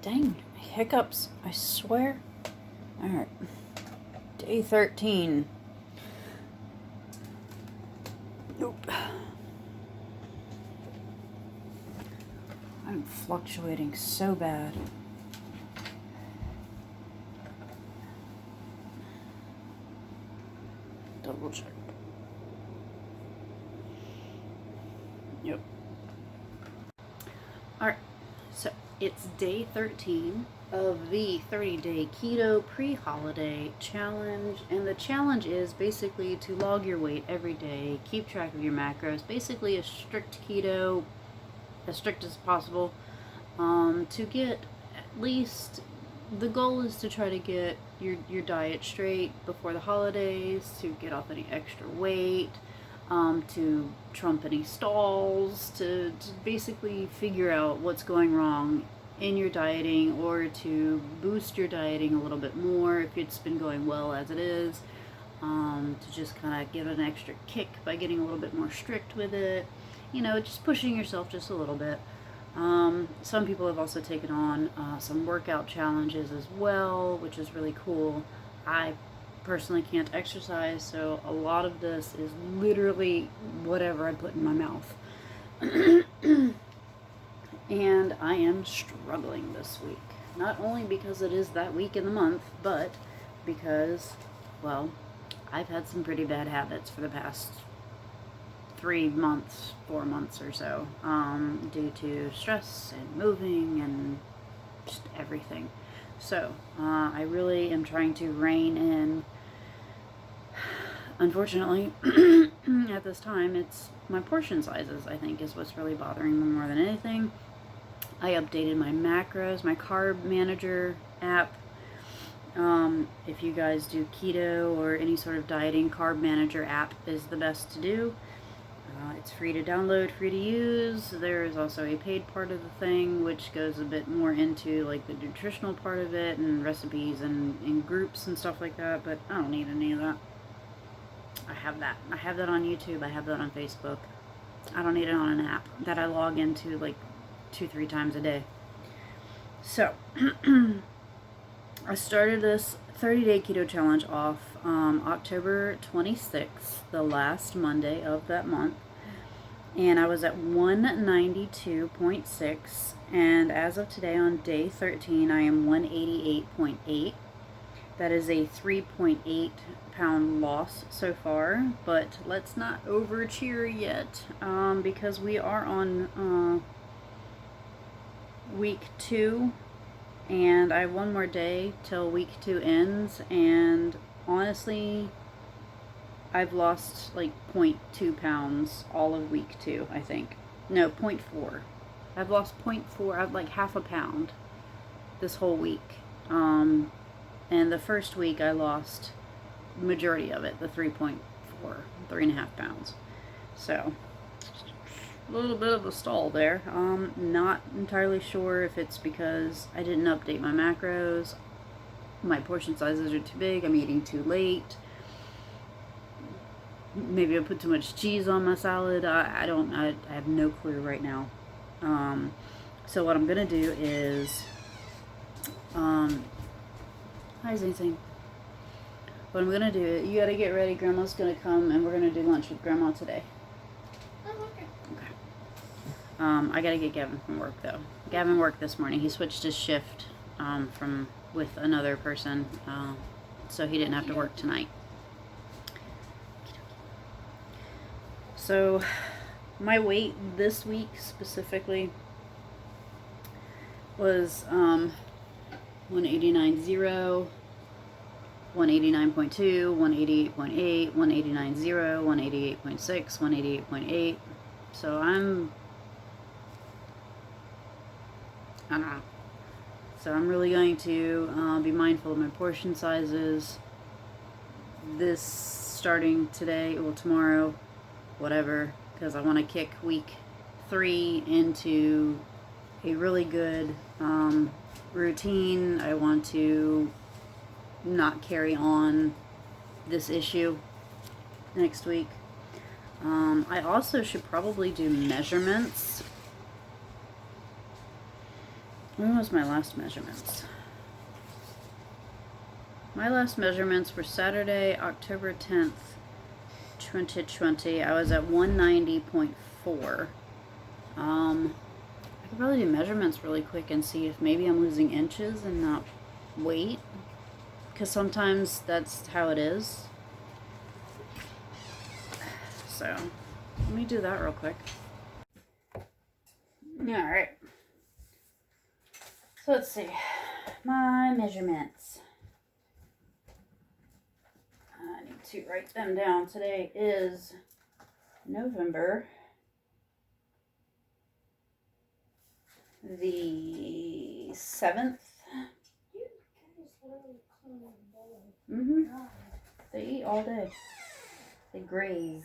Dang, hiccups, I swear. Alright. Day 13. Nope. I'm fluctuating so bad. Double check. Yep. Alright, so it's day 13 of the 30-day keto pre-holiday challenge, and the challenge is basically to log your weight every day, keep track of your macros, basically a strict keto, as strict as possible, to get at least, the goal is to try to get your diet straight before the holidays, to get off any extra weight, to trump any stalls, to basically figure out what's going wrong in your dieting, or to boost your dieting a little bit more if it's been going well as it is, to just kind of give it an extra kick by getting a little bit more strict with it, you know, just pushing yourself just a little bit. Some people have also taken on some workout challenges as well, which is really cool. I personally can't exercise, so a lot of this is literally whatever I put in my mouth. And I am struggling this week. Not only because it is that week in the month, but because, well, I've had some pretty bad habits for the past 3 months, 4 months or so, due to stress and moving and just everything. So, I really am trying to rein in. Unfortunately, at this time, it's my portion sizes, I think, is what's really bothering me more than anything. I updated my macros, my carb manager app. If you guys do keto or any sort of dieting, carb manager app is the best to do. It's free to download, free to use. There is also a paid part of the thing, which goes a bit more into like the nutritional part of it and recipes and groups and stuff like that, but I don't need any of that. I have that. I have that on YouTube. I have that on Facebook. I don't need it on an app that I log into like 2-3 times a day. So, I started this 30-day keto challenge off October 26th, the last Monday of that month, and I was at 192.6, and as of today on day 13, I am 188.8. That is a 3.8 pound loss so far, but let's not over cheer yet, because we are on week 2, and I have one more day till week 2 ends, and honestly, I've lost like 0.2 pounds all of week 2, I think. No, 0.4. I've lost 0.4, I've like half a pound this whole week. And the first week I lost the majority of it, the 3.4, 3.5 pounds. So, a little bit of a stall there. Not entirely sure if it's because I didn't update my macros, my portion sizes are too big, I'm eating too late, maybe I put too much cheese on my salad. I have no clue right now. So what I'm gonna do is, hi Zing. What I'm gonna do, you gotta get ready, Grandma's gonna come and we're gonna do lunch with Grandma today. Okay. I gotta get Gavin from work though. Gavin worked this morning. He switched his shift with another person, so he didn't have to work tonight. So my weight this week specifically was 189.0, 189.2, 188.8, 189.0, 188.6, 188.8. So I don't know. So I'm really going to be mindful of my portion sizes. This starting today, well tomorrow, whatever, because I want to kick week 3 into a really good routine. I want to not carry on this issue next week. I also should probably do measurements When was my last measurements? My last measurements were Saturday, October 10th, 2020. I was at 190.4. I could probably do measurements really quick and see if maybe I'm losing inches and not weight. Because sometimes that's how it is. So, let me do that real quick. Alright. So let's see. My measurements. I need to write them down. Today is November the 7th. They eat all day. They graze.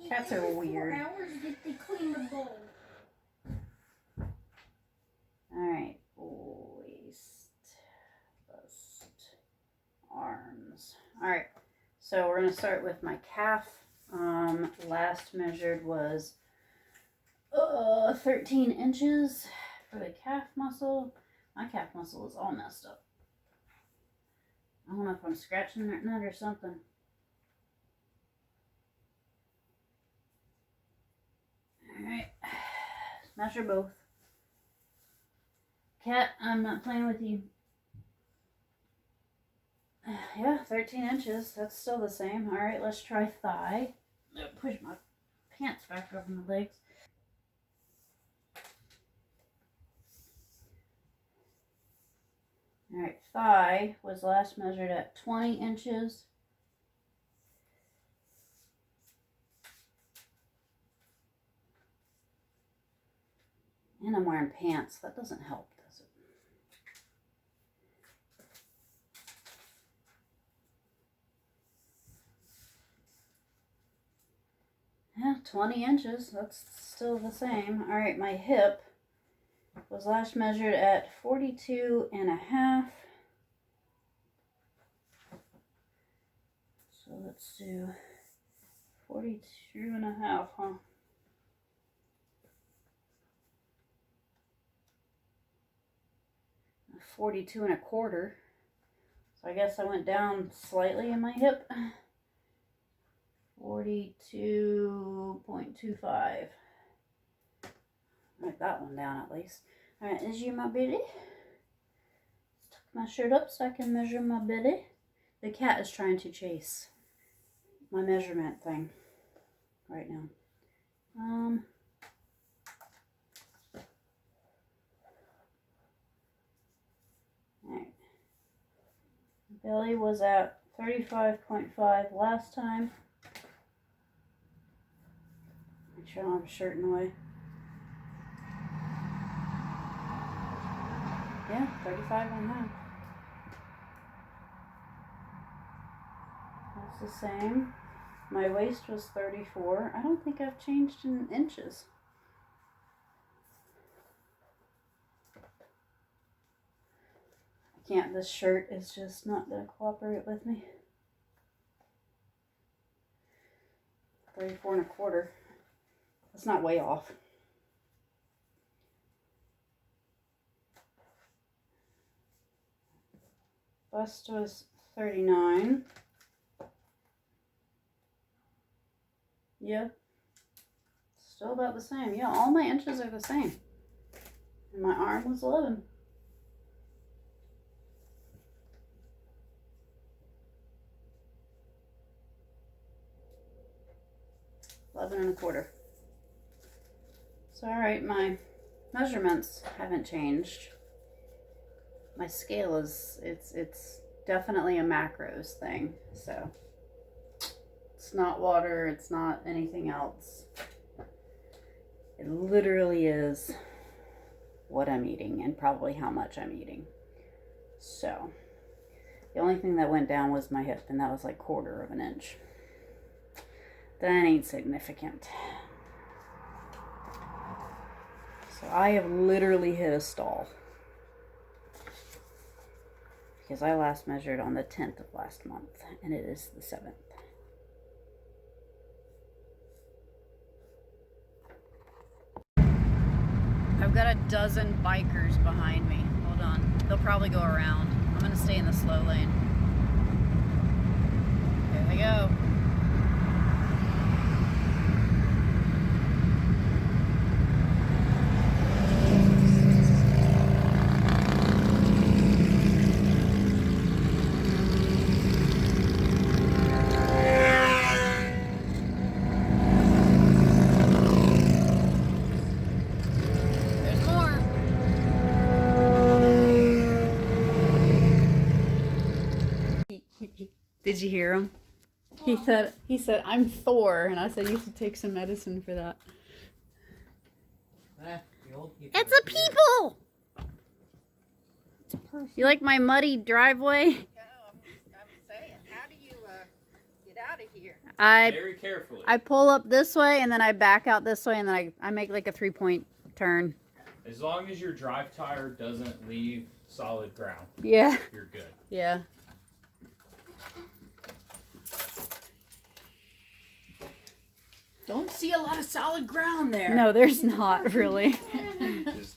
Cats are weird. Hours did they clean the bowl? Alright. Waist, bust, arms. Alright. So we're going to start with my calf. Last measured was 13 inches for the calf muscle. My calf muscle is all messed up. I don't know if I'm scratching that nut or something. Alright. Measure both. Cat, I'm not playing with you. Yeah, 13 inches. That's still the same. Alright, let's try thigh. Push my pants back over my legs. Alright, thigh was last measured at 20 inches. And I'm wearing pants. That doesn't help, does it? Yeah, 20 inches. That's still the same. Alright, my hip was last measured at 42 and a half. So let's do 42 and a half, huh? $42 and a quarter. So I guess I went down slightly in my hip. 42.25. Write that one down at least. Alright, is you my bitty? Tuck my shirt up so I can measure my bitty. The cat is trying to chase my measurement thing right now. Alright. Belly was at 35.5 last time. Make sure I don't have a shirt in the way. Yeah, 35 and a half. That's the same. My waist was 34. I don't think I've changed in inches. I can't, this shirt is just not going to cooperate with me. 34 and a quarter. That's not way off. Bust was 39. Yeah. Still about the same. Yeah, all my inches are the same. And my arm was 11. $11 and a quarter. So, alright, my measurements haven't changed. My scale is, it's definitely a macros thing, so it's not water, it's not anything else. It literally is what I'm eating and probably how much I'm eating. So, the only thing that went down was my hip, and that was like 1/4 of an inch. That ain't significant. So I have literally hit a stall. Because I last measured on the 10th of last month, and it is the 7th. I've got a dozen bikers behind me. Hold on. They'll probably go around. I'm going to stay in the slow lane. There they go. Did you hear him? He said, I'm Thor, and I said, you should take some medicine for that. It's a people! It's a person. You like my muddy driveway? I'm saying, how do you get out of here? Very carefully. I pull up this way, and then I back out this way, and then I make like a 3-point turn. As long as your drive tire doesn't leave solid ground, Yeah. you're good. Yeah. Don't see a lot of solid ground there. No, there's not really.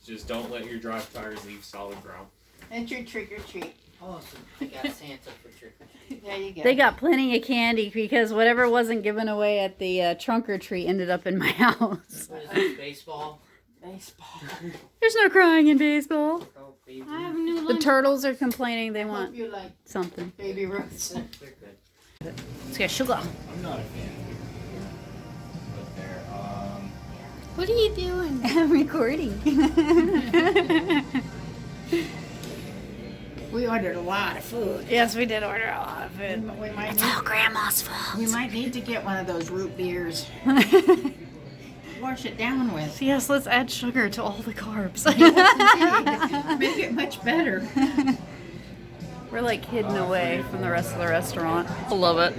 Just don't let your drive tires leave solid ground. It's your trick or treat. Awesome. I got Santa for trick or treat. There you go. They got plenty of candy because whatever wasn't given away at the trunk or treat ended up in my house. What is this, baseball? baseball. There's no crying in baseball. Oh, baby. I have a new The lunch. turtles are complaining they I want hope you like something. baby roots. They're good. Let's get sugar. I'm not a fan. But there, What are you doing? I'm recording. We ordered a lot of food. Yes, we did order a lot of food. We might It's need, all Grandma's fault. we might need to get one of those root beers. Wash it down with. Yes, let's add sugar to all the carbs. Make it much better. We're like hidden away from the rest of the restaurant. I love it.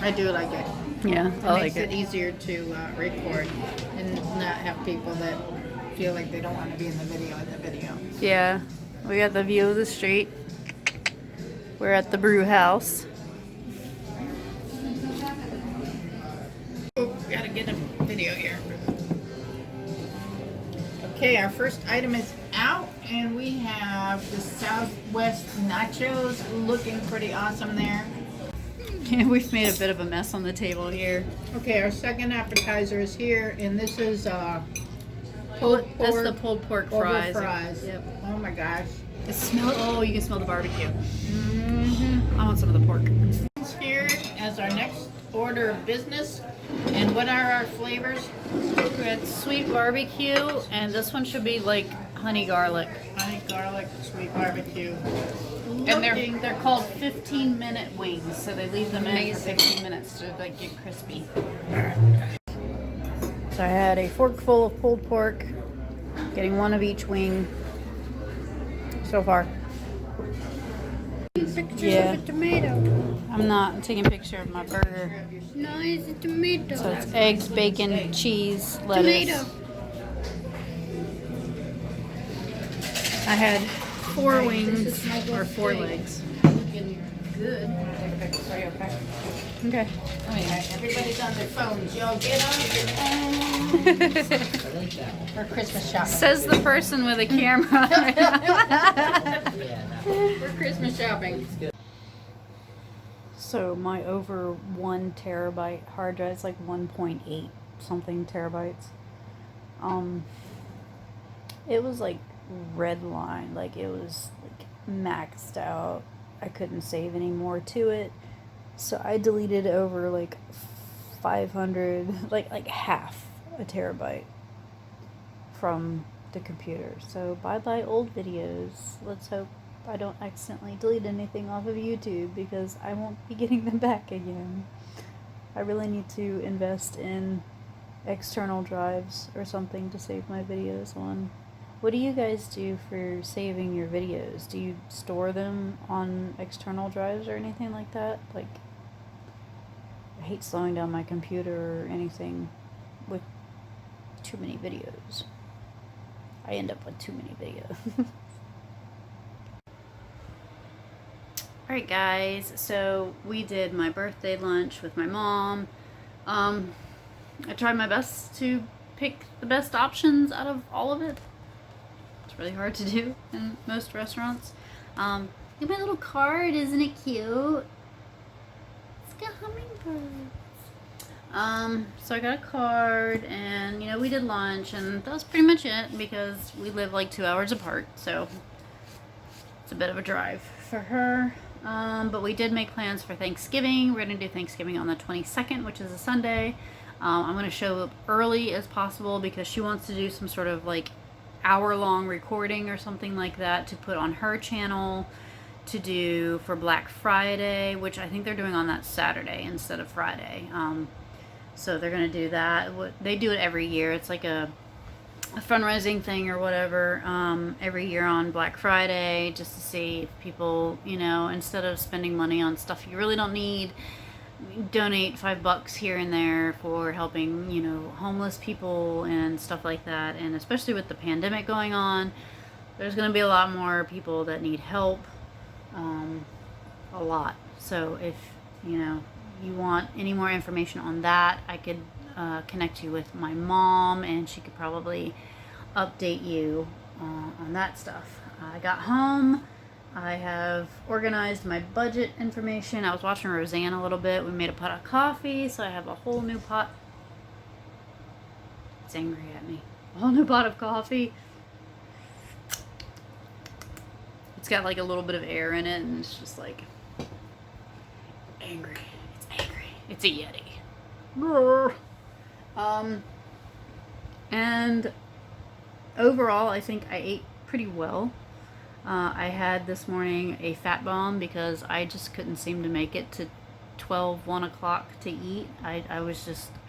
I do like it. Yeah, It I makes like it it. easier to record and not have people that feel like they don't want to be in the video. Yeah, we got the view of the street. We're at the brew house. Oh, gotta get a video here. Okay, our first item is out, and we have the Southwest nachos looking pretty awesome there. Yeah, we've made a bit of a mess on the table here. Okay, our second appetizer is here, and this is pulled That's pork the pulled pork over fries. fries. Yep. Oh my gosh. It smell. Oh, you can smell the barbecue. Mm-hmm. I want some of the pork. Here as our next order of business, and what are our flavors? We had sweet barbecue, and this one should be like honey garlic. Honey garlic sweet barbecue. And Looking- they're called 15-minute wings, so they leave them in for 15 minutes to like get crispy. So I had a fork full of pulled pork, getting one of each wing so far. Pictures Yeah. of a tomato. I'm not. I'm taking a picture of my burger. No, it's a tomato. So it's eggs, bacon, cheese, lettuce. Tomato. I had 4 This wings is my or 4 birthday. legs. Looking good. Are you okay? Okay. Oh yeah, everybody's on their phones. Y'all get on I like that one. for Christmas shopping. Says the person with a camera. Yeah, that one. For Christmas shopping. So my over 1 terabyte hard drive is like 1.8 something terabytes. It was like redline, like it was like maxed out. I couldn't save any more to it, so I deleted over like 500, like half a terabyte from the computer. So bye bye old videos. Let's hope I don't accidentally delete anything off of YouTube, because I won't be getting them back again. I really need to invest in external drives or something to save my videos on. What do you guys do for saving your videos? Do you store them on external drives or anything like that? Like, I hate slowing down my computer or anything with too many videos. I end up with too many videos. Alright guys, so we did my birthday lunch with my mom. I tried my best to pick the best options out of all of it. It's really hard to do in most restaurants. Look at my little card, isn't it cute? It's got hummingbirds. So I got a card, and we did lunch, and that was pretty much it because we live like 2 hours apart, so it's a bit of a drive for her. But we did make plans for Thanksgiving. We're gonna do Thanksgiving on the 22nd, which is a Sunday. I'm gonna show up early as possible because she wants to do some sort of like hour-long recording or something like that to put on her channel to do for Black Friday, which I think they're doing on that Saturday instead of Friday. So they're gonna do that. They do it every year. It's like a fundraising thing or whatever, every year on Black Friday, just to see if people, instead of spending money on stuff you really don't need, donate $5 here and there for helping, homeless people and stuff like that. And especially with the pandemic going on, there's going to be a lot more people that need help, a lot. So if, you want any more information on that, I could connect you with my mom, and she could probably update you on that stuff. I got home. I have organized my budget information. I was watching Roseanne a little bit. We made a pot of coffee, so I have a whole new pot. It's angry at me. A whole new pot of coffee. It's got like a little bit of air in it, and it's just like angry. It's angry. It's a Yeti. Brr. And overall, I think I ate pretty well. I had this morning a fat bomb because I just couldn't seem to make it to 1 o'clock to eat. I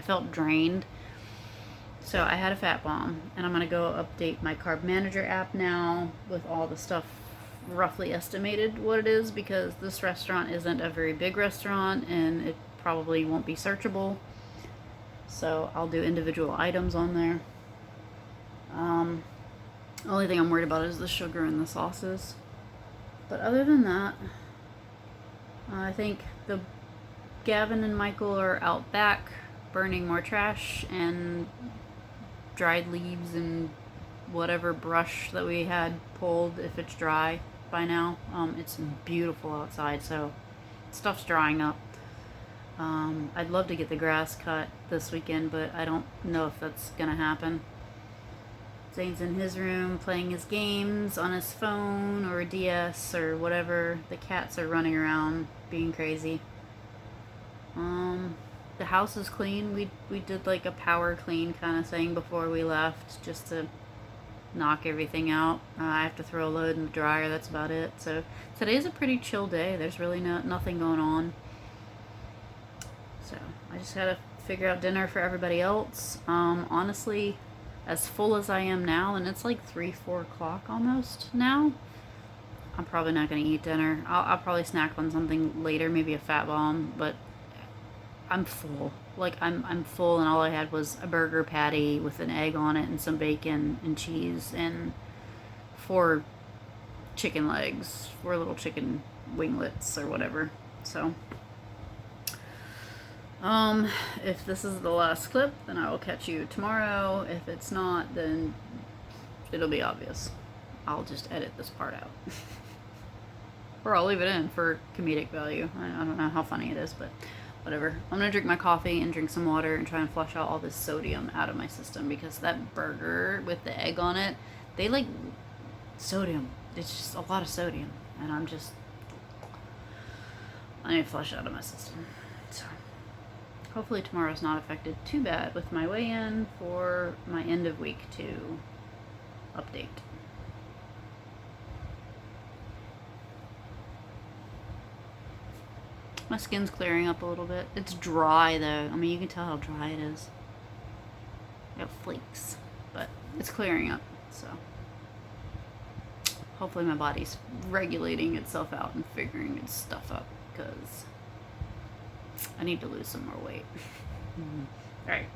felt drained. So I had a fat bomb, and I'm going to go update my Carb Manager app now with all the stuff roughly estimated what it is, because this restaurant isn't a very big restaurant and it probably won't be searchable. So I'll do individual items on there. Only thing I'm worried about is the sugar and the sauces. But other than that, I think Gavin and Michael are out back burning more trash and dried leaves and whatever brush that we had pulled, if it's dry by now. It's beautiful outside, so stuff's drying up. I'd love to get the grass cut this weekend, but I don't know if that's gonna happen. Zane's in his room playing his games on his phone or a DS or whatever. The cats are running around being crazy. The house is clean. We did like a power clean kind of thing before we left, just to knock everything out. I have to throw a load in the dryer. That's about it. So today's a pretty chill day. There's really nothing going on. So I just gotta figure out dinner for everybody else. Honestly, as full as I am now, and it's like 3-4 o'clock almost now, I'm probably not gonna eat dinner. I'll probably snack on something later, maybe a fat bomb, but I'm full. Like I'm full, and all I had was a burger patty with an egg on it and some bacon and cheese and 4 chicken legs, 4 little chicken winglets or whatever. So if this is the last clip, then I will catch you tomorrow. If it's not, then it'll be obvious. I'll just edit this part out. Or I'll leave it in for comedic value. I don't know how funny it is, but whatever. I'm gonna drink my coffee and drink some water and try and flush out all this sodium out of my system, because that burger with the egg on it, they like sodium. It's just a lot of sodium, and I need to flush it out of my system. So hopefully tomorrow's not affected too bad with my weigh-in for my end of week 2 update. My skin's clearing up a little bit. It's dry though. I mean, you can tell how dry it is. I got flakes, but it's clearing up, so hopefully my body's regulating itself out and figuring its stuff up, because I need to lose some more weight. Alright.